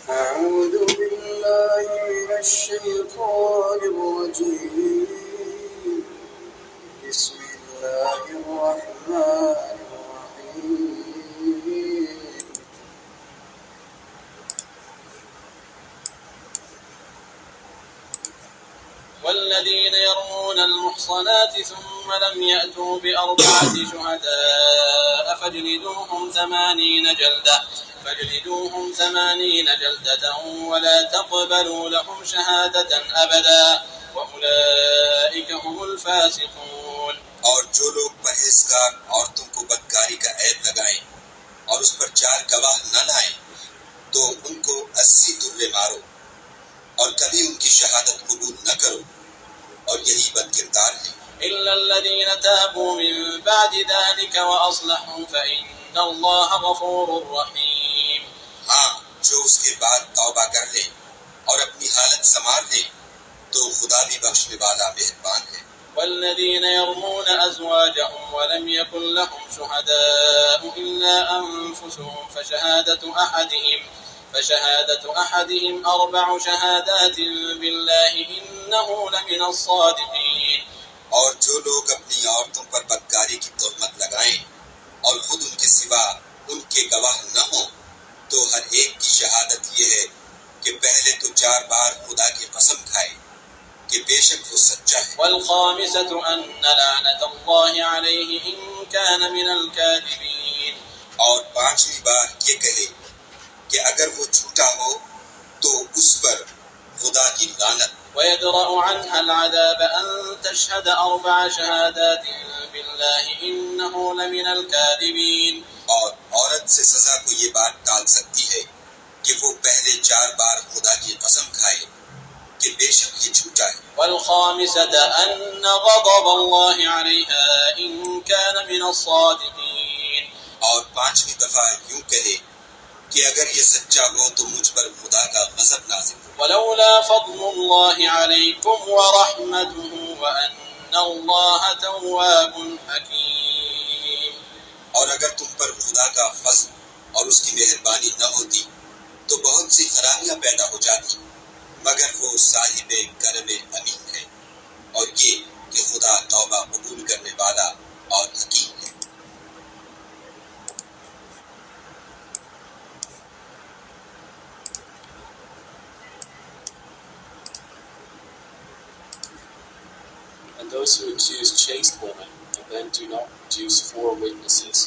أعوذ بالله من الشيطان الرجيم بسم الله الرحمن الرحيم والذين يرمون المحصنات ثم لم يأتوا بأربعة شهداء فاجلدوهم 80 جلدة ولا تقبلوا لهم شهادة أبدا وأولئك هم الفاسقون۔ اور جو لوگ پرہیزگار عورتوں کو بدکاری کا عیب لگائیں اور اس پر 4 گواہ نہ لائیں تو ان کو 80 درے مارو اور کبھی ان کی شہادت قبول نہ کرو، اور یہی بدکردار ہے۔ إلا الذين تابوا من بعد ذلك وأصلحوا فإن الله غفور رحيم۔ ہاں، جو اس کے بعد توبہ کر لے اور اپنی حالت سنوار لے تو خدا بھی بخشنے والا مہربان ہے۔ والذين يرمون أزواجهم ولم يكن لهم شهداء إلا أنفسهم فشهادة أحدهم 4 شهادات بالله إنه لمن الصادقين۔ اور جو لوگ اپنی عورتوں پر بدکاری کی تہمت لگائیں اور خود ان کے سوا ان کے گواہ نہ ہوں تو ہر ایک کی شہادت یہ ہے کہ پہلے تو 4 بار خدا کی قسم کھائے کہ بے شک وہ سچا ہے۔ والخامسة أن لعنة الله عليه إن كان من الكاذبين۔ اور 5ویں بار یہ کہے کہ اگر وہ جھوٹا ہو تو اس پر خدا کی لعنت۔ ويدرأ عنها العذاب أن تشهد 4 شهادات بالله إنه لمن الكاذبين۔ اور عورت سے سزا کو یہ بات ٹال سکتی ہے کہ وہ پہلے 4 بار خدا کی قسم کھائے کہ بے شک یہ جھوٹا ہے۔ والخامسة أن غضب الله عليها إن كان من الصادقين۔ اور 5ویں دفعہ یوں کہے کہ اگر یہ سچا ہو تو مجھ پر خدا کا غضب نازل ہو۔ ولولا فضل الله عليكم ورحمته وأن الله تواب حكيم۔ اور اگر تم پر خدا کا فضل اور اس کی مہربانی نہ ہوتی تو بہت سی خرابیاں پیدا ہو جاتی، مگر وہ صاحب کرم امین ہے، اور یہ کہ خدا توبہ قبول کرنے والا اور حکیم ہے۔ And those who accuse chaste women and then do not produce 4 witnesses,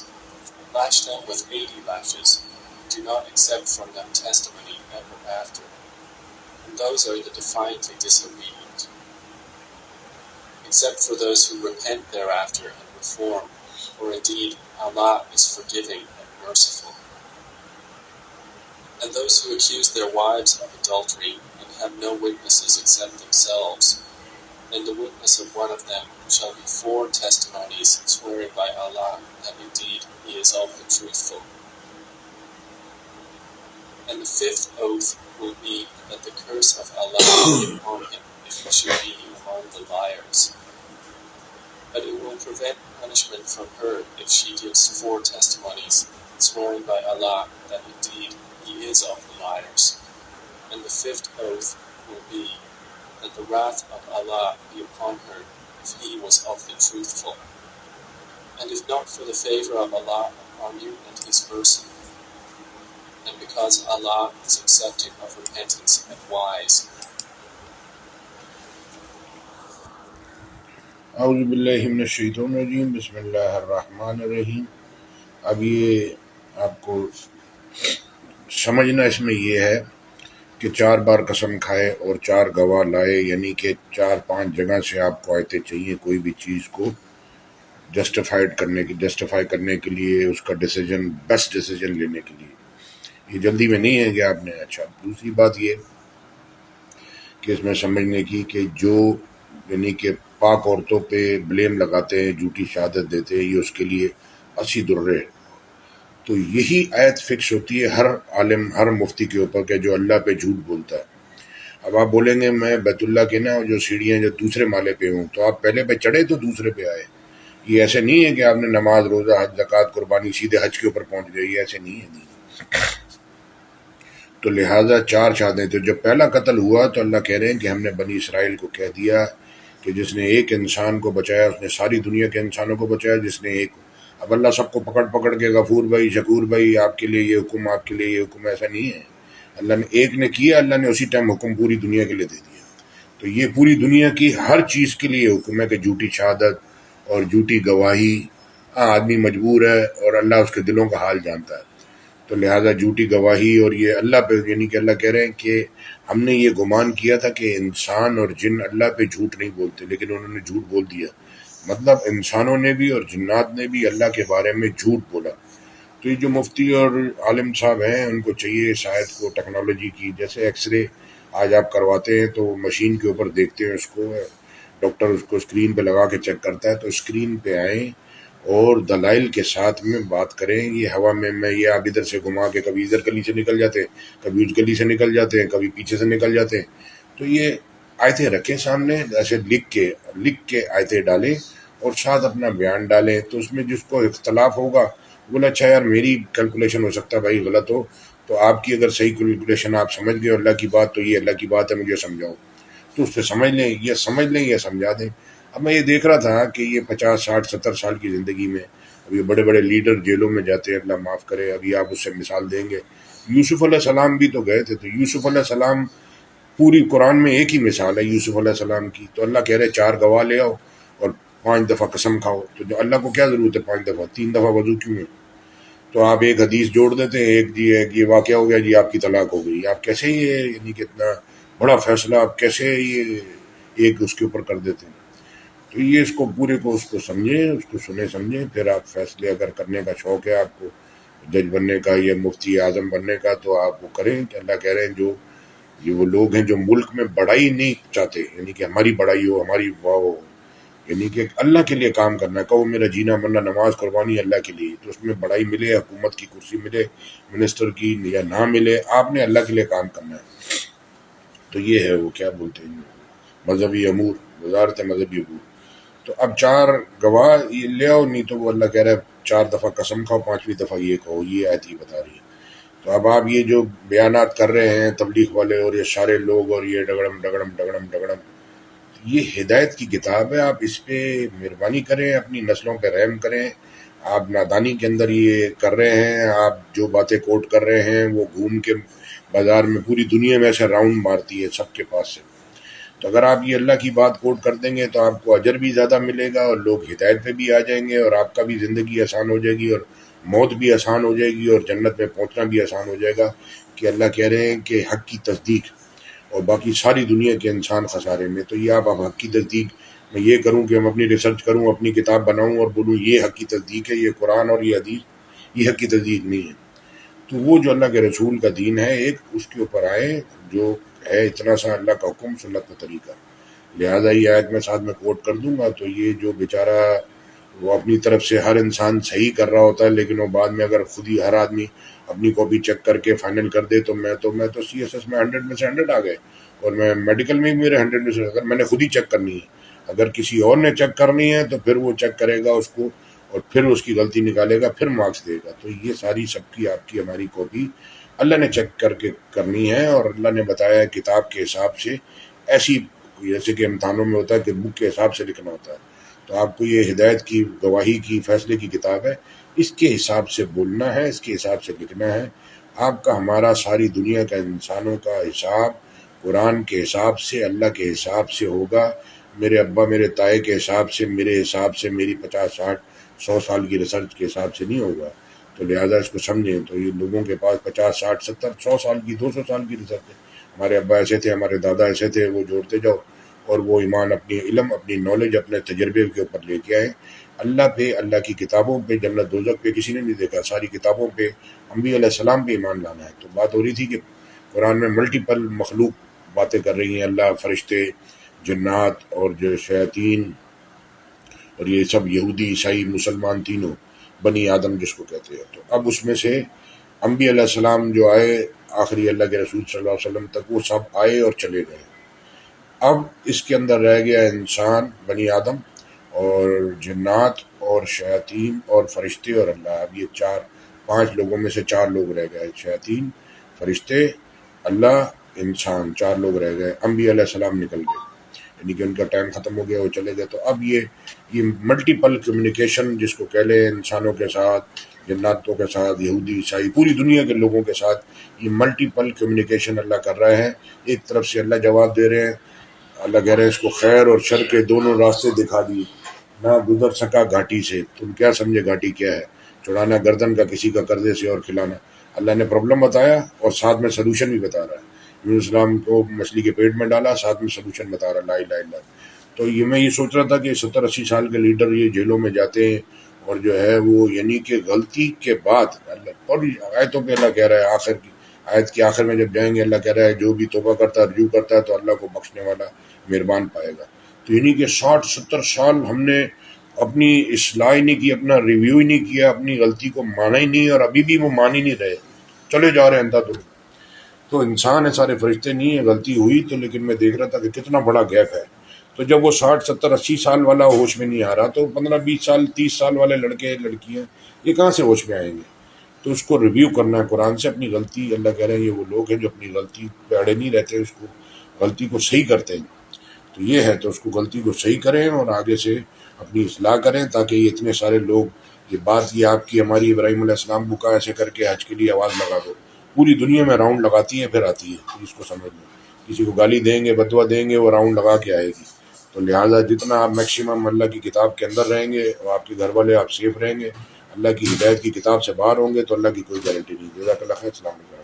lash them with 80 lashes, and do not accept from them testimony ever after. And those are the defiantly disobedient. Except for those who repent thereafter and reform, for indeed Allah is forgiving and merciful. And those who accuse their wives of adultery and have no witnesses except themselves, and the witness of one of them shall be 4 testimonies swearing by Allah that indeed he is of the truthful. And the 5th oath will be that the curse of Allah be upon him if he should be among the liars. But it will prevent punishment from her if she gives 4 testimonies swearing by Allah that indeed he is of the liars. And the 5th oath will be that the wrath of Allah be upon her if he was of the truthful. And if not for the favor of Allah upon you and his mercy, and because Allah is accepting of repentance and wise. اعوذ باللہ من الشیطان الرجیم بسم اللہ الرحمن الرحیم۔ اب یہ آپ کو سمجھنا اس میں یہ ہے کہ 4 بار قسم کھائے اور 4 گواہ لائے، یعنی کہ 4-5 جگہ سے آپ کو آیتیں چاہیے کوئی بھی چیز کو جسٹیفائی کرنے کے لیے، اس کا ڈیسیجن، بیسٹ ڈیسیجن لینے کے لیے۔ یہ جلدی میں نہیں ہے کہ آپ نے۔ اچھا، دوسری بات یہ کہ اس میں سمجھنے کی کہ جو یعنی کہ پاک عورتوں پہ بلیم لگاتے ہیں، جھوٹی شہادت دیتے ہیں، یہ اس کے لیے 80 درے۔ تو یہی آیت فکس ہوتی ہے ہر عالم، ہر مفتی کے اوپر کہ جو اللہ پہ جھوٹ بولتا ہے۔ اب آپ بولیں گے میں بیت اللہ کے نا جو سیڑھیاں جو دوسرے مالے پہ ہوں، تو آپ پہلے پہ چڑھے تو دوسرے پہ آئے۔ یہ ایسے نہیں ہے کہ آپ نے نماز، روزہ، حج، زکوٰۃ، قربانی سیدھے حج کے اوپر پہنچ گئے، یہ ایسے نہیں ہے۔ تو لہٰذا 4 شہادتیں. تو جب پہلا قتل ہوا تو اللہ کہہ رہے ہیں کہ ہم نے بنی اسرائیل کو کہہ دیا کہ جس نے ایک انسان کو بچایا اس نے ساری دنیا کے انسانوں کو بچایا. جس نے ایک، اب اللہ سب کو پکڑ پکڑ کے غفور بھائی شکور بھائی آپ کے لیے یہ حکم، آپ کے لیے یہ حکم، ایسا نہیں ہے. اللہ نے ایک نے کیا، اللہ نے اسی ٹائم حکم پوری دنیا کے لیے دے دیا. تو یہ پوری دنیا کی ہر چیز کے لیے حکم ہے کہ جھوٹی شہادت اور جھوٹی گواہی، آدمی مجبور ہے اور اللہ اس کے دلوں کا حال جانتا ہے. تو لہٰذا جھوٹی گواہی اور یہ اللہ پہ، یعنی کہ اللہ کہہ رہے ہیں کہ ہم نے یہ گمان کیا تھا کہ انسان اور جن اللہ پہ جھوٹ نہیں بولتے، لیکن انہوں نے جھوٹ بول دیا. مطلب انسانوں نے بھی اور جنات نے بھی اللہ کے بارے میں جھوٹ بولا. تو یہ جو مفتی اور عالم صاحب ہیں ان کو چاہیے شاید کو ٹیکنالوجی کی، جیسے ایکس رے آج آپ کرواتے ہیں تو مشین کے اوپر دیکھتے ہیں، اس کو ڈاکٹر اس کو اسکرین پہ لگا کے چیک کرتا ہے. تو اسکرین پہ آئیں اور دلائل کے ساتھ میں بات کریں. یہ ہوا میں یہ آپ ادھر سے گھما کے کبھی ادھر گلی سے نکل جاتے ہیں، کبھی اس گلی سے نکل جاتے ہیں، کبھی پیچھے سے نکل جاتے ہیں. تو یہ آیتیں رکھیں سامنے، ایسے لکھ کے آیتیں ڈالیں اور ساتھ اپنا بیان ڈالیں. تو اس میں جس کو اختلاف ہوگا بولا اچھا یار میری کیلکولیشن ہو سکتا ہے بھائی غلط ہو، تو آپ کی اگر صحیح کیلکولیشن آپ سمجھ گئے اللہ کی بات تو یہ اللہ کی بات ہے مجھے سمجھاؤ، تو اس سے سمجھ لیں یا سمجھا دیں. اب میں یہ دیکھ رہا تھا کہ یہ 50 60 70 سال کی زندگی میں اب یہ بڑے بڑے لیڈر جیلوں میں جاتے ہیں، اللہ معاف کرے. ابھی آپ اس سے مثال دیں گے، یوسف علیہ السلام بھی تو گئے تھے. تو یوسف علیہ السلام پوری قرآن میں ایک ہی مثال ہے یوسف علیہ السلام کی. تو اللہ کہہ رہے 4 گواہ لے آؤ اور 5 دفعہ قسم کھاؤ. تو جو اللہ کو کیا ضرورت ہے 5 دفعہ، 3 دفعہ وضو کیوں ہے؟ تو آپ ایک حدیث جوڑ دیتے ہیں، ایک جی ہے یہ واقعہ ہو گیا جی آپ کی طلاق ہو گئی. آپ کیسے یہ یعنی کہ اتنا بڑا فیصلہ آپ کیسے یہ ایک اس کے اوپر کر دیتے ہیں؟ تو یہ اس کو پورے کو اس کو سمجھیں، اس کو سمجھیں، پھر آپ فیصلے اگر کرنے کا شوق ہے آپ کو جج بننے کا یا مفتی اعظم بننے کا تو آپ وہ کریں. کہ اللہ کہہ رہے ہیں جو یہ وہ لوگ ہیں جو ملک میں بڑائی نہیں چاہتے، یعنی کہ ہماری بڑائی ہو، ہماری ہو، یعنی کہ اللہ کے لیے کام کرنا ہے. کہو میرا جینا مرنا نماز قربانی اللہ کے لیے، تو اس میں بڑائی ملے، حکومت کی کرسی ملے، منسٹر کی یا نہ ملے، آپ نے اللہ کے لیے کام کرنا ہے. تو یہ ہے وہ کیا بولتے ہیں مذہبی امور، وزارت مذہبی امور. تو اب 4 گواہ یہ لے آؤ، نہیں تو وہ اللہ کہہ رہا ہے 4 دفعہ قسم کھاؤ، 5ویں دفعہ یہ کہو. یہ آیت ہی بتا رہی ہے. تو اب آپ یہ جو بیانات کر رہے ہیں تبلیغ والے اور یہ سارے لوگ اور یہ ڈگڑم، یہ ہدایت کی کتاب ہے. آپ اس پہ مہربانی کریں، اپنی نسلوں پہ رحم کریں. آپ نادانی کے اندر یہ کر رہے ہیں، آپ جو باتیں کوٹ کر رہے ہیں وہ گھوم کے بازار میں پوری دنیا میں ایسے راؤنڈ مارتی ہے سب کے پاس سے. تو اگر آپ یہ اللہ کی بات کوٹ کر دیں گے تو آپ کو اجر بھی زیادہ ملے گا اور لوگ ہدایت پہ بھی آ جائیں گے اور آپ کا بھی زندگی آسان ہو جائے گی اور موت بھی آسان ہو جائے گی اور جنت میں پہنچنا بھی آسان ہو جائے گا. کہ اللہ کہہ رہے ہیں کہ حق کی تصدیق، اور باقی ساری دنیا کے انسان خسارے میں. تو یہ آپ حق کی تصدیق میں یہ کروں کہ ہم اپنی ریسرچ کروں، اپنی کتاب بناؤں اور بولوں یہ حق کی تصدیق ہے، یہ قرآن اور یہ حدیث یہ حق کی تصدیق نہیں ہے. تو وہ جو اللہ کے رسول کا دین ہے ایک، اس کے اوپر آئے جو ہے اتنا سا اللہ کا حکم سنت کا طریقہ. لہٰذا یہ آیت میں ساتھ میں کوٹ کر دوں گا. تو یہ جو بیچارہ وہ اپنی طرف سے ہر انسان صحیح کر رہا ہوتا ہے، لیکن وہ بعد میں اگر خود ہی ہر آدمی اپنی کاپی چیک کر کے فائنل کر دے تو میں تو CSS میں 100 میں سے 100 آ گئے، اور میں میڈیکل میں بھی میرے 100 میں سے، اگر میں نے خود ہی چیک کرنی ہے. اگر کسی اور نے چیک کرنی ہے تو پھر وہ چیک کرے گا اس کو اور پھر اس کی غلطی نکالے گا، پھر مارکس دے گا. تو یہ ساری سب کی آپ کی ہماری کاپی اللہ نے چیک کر کے کرنی ہے. اور اللہ نے بتایا ہے کتاب کے حساب سے، ایسی جیسے کہ امتحانوں میں ہوتا ہے کہ بک کے حساب سے لکھنا ہوتا ہے. تو آپ کو یہ ہدایت کی، گواہی کی، فیصلے کی کتاب ہے، اس کے حساب سے بولنا ہے، اس کے حساب سے لکھنا ہے. آپ کا ہمارا ساری دنیا کا انسانوں کا حساب قرآن کے حساب سے، اللہ کے حساب سے ہوگا. میرے ابا میرے تائے کے حساب سے، میرے حساب سے، میری 50 60 100 سال کی ریسرچ کے حساب سے نہیں ہوگا. تو لہٰذا اس کو سمجھیں. تو یہ لوگوں کے پاس 50 60 70 100 سال کی 200 سال کی ریسرچ ہے. ہمارے ابا ایسے تھے، ہمارے دادا ایسے تھے، وہ جوڑتے جاؤ اور وہ ایمان اپنی علم، اپنی نالج، اپنے تجربے کے اوپر لے کے آئے. اللہ پہ، اللہ کی کتابوں پہ، جنت دوزخ پہ کسی نے نہیں دیکھا، ساری کتابوں پہ، انبیاء علیہ السلام پہ ایمان لانا ہے. تو بات ہو رہی تھی کہ قرآن میں ملٹیپل مخلوق باتیں کر رہی ہیں، اللہ، فرشتے، جنات اور جو شیاطین اور یہ سب یہودی عیسائی مسلمان تینوں، بنی آدم جس کو کہتے ہیں. تو اب اس میں سے انبیاء علیہ السلام جو آئے آخری اللہ کے رسول صلی اللہ علیہ وسلم تک، وہ سب آئے اور چلے گئے. اب اس کے اندر رہ گیا انسان، بنی آدم اور جنات اور شیاطین اور فرشتے اور اللہ. اب یہ 5 لوگوں میں سے 4 لوگ رہ گئے، شیاطین، فرشتے اللہ انسان، 4 لوگ رہ گئے، انبیاء علیہ السلام نکل گئے، یعنی کہ ان کا ٹائم ختم ہو گیا، وہ چلے گئے. تو اب یہ ملٹیپل کمیونیکیشن جس کو کہہ لیں، انسانوں کے ساتھ، جناتوں کے ساتھ، یہودی عیسائی، پوری دنیا کے لوگوں کے ساتھ یہ ملٹیپل کمیونیکیشن اللہ کر رہے ہیں. ایک طرف سے اللہ جواب دے رہے ہیں، اللہ کہہ رہے ہیں اس کو خیر اور شر کے دونوں راستے دکھا دیے، نہ گزر سکا گھاٹی سے. تم کیا سمجھے گھاٹی کیا ہے؟ چڑھانا گردن کا کسی کا کردے سے اور کھلانا. اللہ نے پرابلم بتایا اور ساتھ میں سلوشن بھی بتا رہا ہے. یونس اسلام کو مچھلی کے پیٹ میں ڈالا، ساتھ میں سلوشن بتا رہا لا الہ الا اللہ. تو میں یہ سوچ رہا تھا کہ 70-80 سال کے لیڈر یہ جیلوں میں جاتے ہیں اور جو ہے وہ یعنی کہ غلطی کے بعد اللہ اور آیتوں پہ اللہ کہہ رہا ہے، آخر کی آیت کے آخر میں جب جائیں گے اللہ کہہ رہا ہے جو بھی توبہ کرتا ہے، رجوع کرتا ہے تو اللہ کو بخشنے والا مہربان پائے گا. تو یعنی کہ 60-70 سال ہم نے اپنی اصلاح ہی نہیں کی، اپنا ریویو ہی نہیں کیا، اپنی غلطی کو مانا ہی نہیں، اور ابھی بھی وہ مان ہی نہیں رہے، چلے جا رہے ہیں. تو انسان ہے، سارے فرشتے نہیں ہیں. غلطی ہوئی تو، لیکن میں دیکھ رہا تھا کہ کتنا بڑا گیپ ہے. تو جب وہ 60-70-80 سال والا ہوش میں نہیں آ رہا تو 15-20 سال 30 سال والے لڑکے لڑکیاں یہ کہاں سے ہوش میں آئیں گے؟ تو اس کو ریویو کرنا ہے قرآن سے اپنی غلطی. اللہ کہہ رہے ہیں یہ وہ لوگ ہیں جو اپنی غلطی پہ اڑے نہیں رہتے، اس کو غلطی کو صحیح کرتے ہیں. تو یہ ہے، تو اس کو غلطی کو صحیح کریں اور آگے سے اپنی اصلاح کریں، تاکہ یہ اتنے سارے لوگ یہ بات یہ آپ کی ہماری ابراہیم علیہ السلام بکا ایسے کر کے حج کے لیے آواز لگا دو، پوری دنیا میں راؤنڈ لگاتی ہے پھر آتی ہے. تو اس کو سمجھ لیں، کسی کو گالی دیں گے، بدوا دیں گے، وہ راؤنڈ لگا کے آئے گی. تو لہٰذا جتنا آپ میکسیمم اللہ کی کتاب کے اندر رہیں گے اور آپ کے گھر والے آپ سیف رہیں گے، اللہ کی ہدایت کی کتاب سے باہر ہوں گے، تو اللہ کی کوئی گارنٹی نہیں. جزاک اللہ خیر. السلام علیکم.